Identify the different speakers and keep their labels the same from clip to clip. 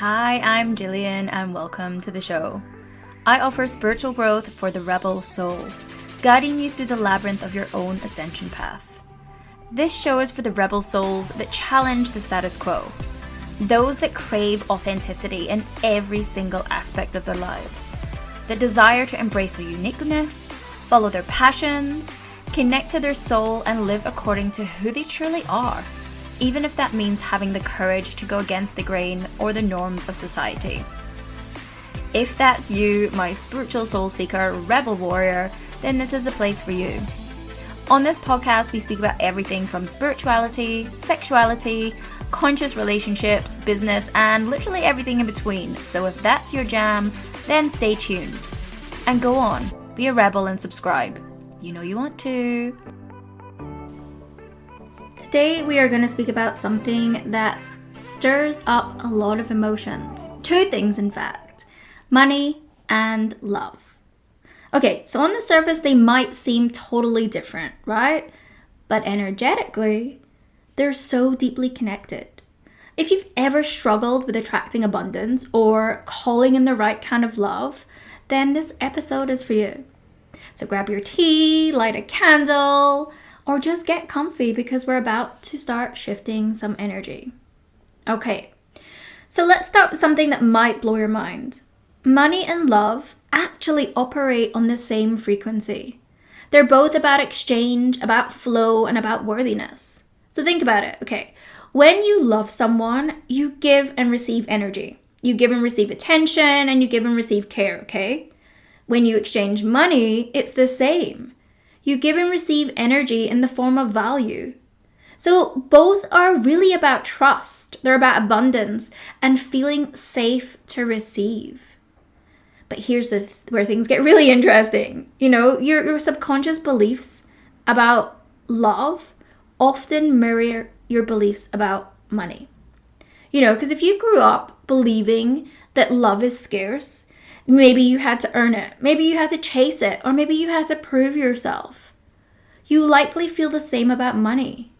Speaker 1: Hi, I'm Jillian and welcome to the show. I offer spiritual growth for the rebel soul, guiding you through the labyrinth of your own ascension path. This show is for the rebel souls that challenge the status quo, those that crave authenticity in every single aspect of their lives, that desire to embrace their uniqueness, follow their passions, connect to their soul, and live according to who they truly are, even if that means having the courage to go against the grain or the norms of society. If that's you, my spiritual soul seeker, rebel warrior, then this is the place for you. On this podcast, we speak about everything from spirituality, sexuality, conscious relationships, business, and literally everything in between. So if that's your jam, then stay tuned. And go on, be a rebel and subscribe. You know you want to. Today we are going to speak about something that stirs up a lot of emotions. Two things, in fact. Money and love. Okay, so on the surface they might seem totally different, right? But energetically, they're so deeply connected. If you've ever struggled with attracting abundance or calling in the right kind of love, then this episode is for you. So grab your tea, light a candle, or just get comfy because we're about to start shifting some energy. Okay, so let's start with something that might blow your mind. Money and love actually operate on the same frequency. They're both about exchange, about flow, and about worthiness. So think about it. Okay, when you love someone, you give and receive energy. You give and receive attention, and you give and receive care, okay? When you exchange money, it's the same. You give and receive energy in the form of value. So both are really about trust. They're about abundance and feeling safe to receive. But here's where things get really interesting. You know, your subconscious beliefs about love often mirror your beliefs about money. You know, because if you grew up believing that love is scarce, maybe you had to earn it, maybe you had to chase it, or maybe you had to prove yourself. You likely feel the same about money.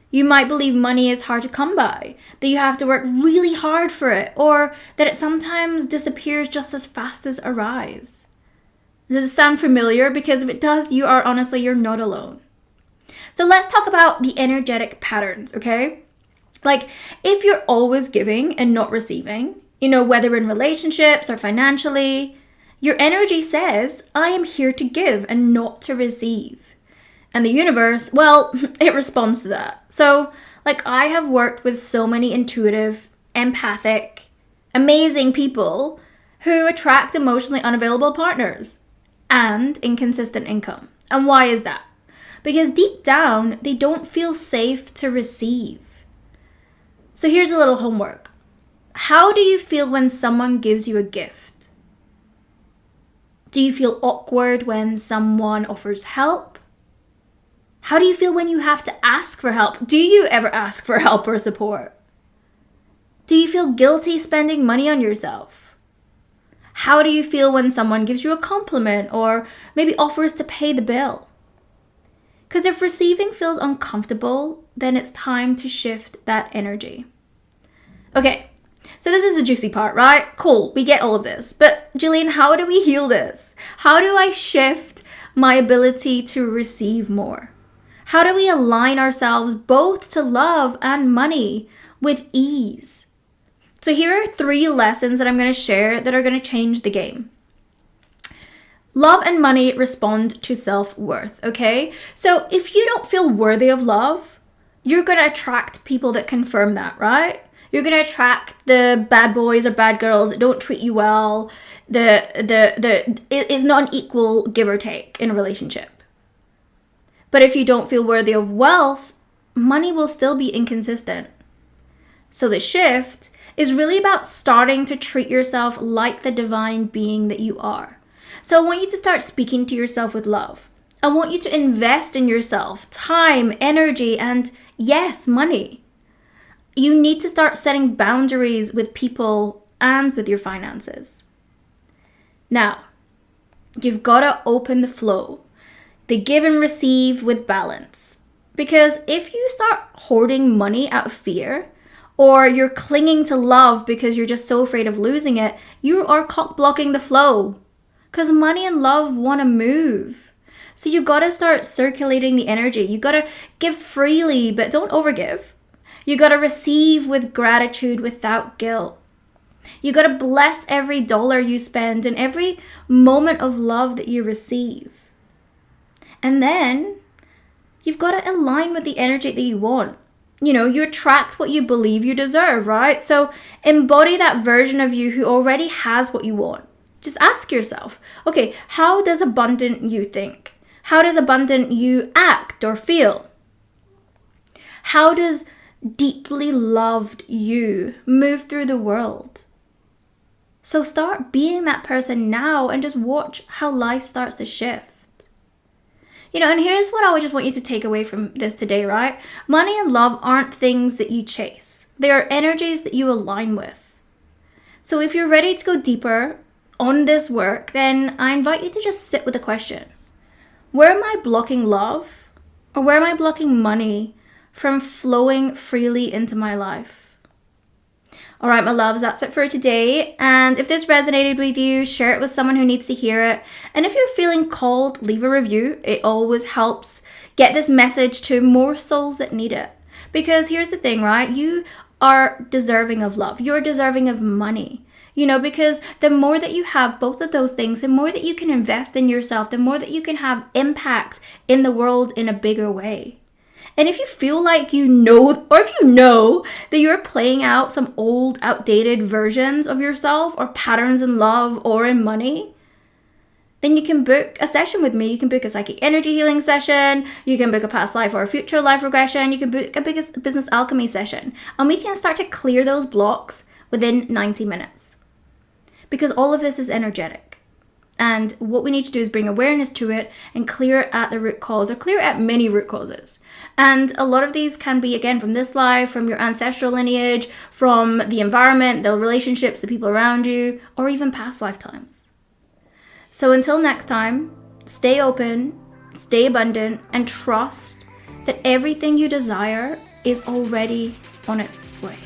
Speaker 1: You might believe money is hard to come by, that you have to work really hard for it, or that it sometimes disappears just as fast as it arrives. Does it sound familiar? Because if it does, you're not alone. So let's talk about the energetic patterns, okay? Like, if you're always giving and not receiving, you know, whether in relationships or financially, your energy says, I am here to give and not to receive. And the universe, well, it responds to that. So, like, I have worked with so many intuitive, empathic, amazing people who attract emotionally unavailable partners and inconsistent income. And why is that? Because deep down, they don't feel safe to receive. So here's a little homework. How do you feel when someone gives you a gift? Do you feel awkward when someone offers help? How do you feel when you have to ask for help? Do you ever ask for help or support? Do you feel guilty spending money on yourself? How do you feel when someone gives you a compliment or maybe offers to pay the bill? Because if receiving feels uncomfortable, then it's time to shift that energy. Okay, so this is a juicy part, right? Cool, we get all of this. But Jillian, how do we heal this? How do I shift my ability to receive more? How do we align ourselves both to love and money with ease? So here are 3 lessons that I'm going to share that are going to change the game. Love and money respond to self-worth, okay? So if you don't feel worthy of love, you're going to attract people that confirm that, right? You're going to attract the bad boys or bad girls that don't treat you well. It's not an equal give or take in a relationship. But if you don't feel worthy of wealth, money will still be inconsistent. So the shift is really about starting to treat yourself like the divine being that you are. So I want you to start speaking to yourself with love. I want you to invest in yourself, time, energy, and yes, money. You need to start setting boundaries with people and with your finances. Now, you've got to open the flow, the give and receive with balance. Because if you start hoarding money out of fear, or you're clinging to love because you're just so afraid of losing it, you are cock blocking the flow. Because money and love want to move. So you got to start circulating the energy. You got to give freely, but don't overgive. You got to receive with gratitude without guilt. You got to bless every dollar you spend and every moment of love that you receive. And then you've got to align with the energy that you want. You know, you attract what you believe you deserve, right? So embody that version of you who already has what you want. Just ask yourself, okay, how does abundant you think? How does abundant you act or feel? How does deeply loved you move through the world? So start being that person now and just watch how life starts to shift. You know, and here's what I would just want you to take away from this today, right? Money and love aren't things that you chase. They are energies that you align with. So if you're ready to go deeper on this work, then I invite you to just sit with the question. Where am I blocking love? Or where am I blocking money from flowing freely into my life? All right, my loves, that's it for today. And if this resonated with you, share it with someone who needs to hear it. And if you're feeling called, leave a review. It always helps get this message to more souls that need it. Because here's the thing, right? You are deserving of love. You're deserving of money. You know, because the more that you have both of those things, the more that you can invest in yourself, the more that you can have impact in the world in a bigger way. And if you feel like you know, or if you know that you're playing out some old, outdated versions of yourself or patterns in love or in money, then you can book a session with me. You can book a psychic energy healing session. You can book a past life or a future life regression. You can book a business alchemy session. And we can start to clear those blocks within 90 minutes. Because all of this is energetic. And what we need to do is bring awareness to it and clear it at the root cause, or clear it at many root causes. And a lot of these can be, again, from this life, from your ancestral lineage, from the environment, the relationships, the people around you, or even past lifetimes. So until next time, stay open, stay abundant, and trust that everything you desire is already on its way.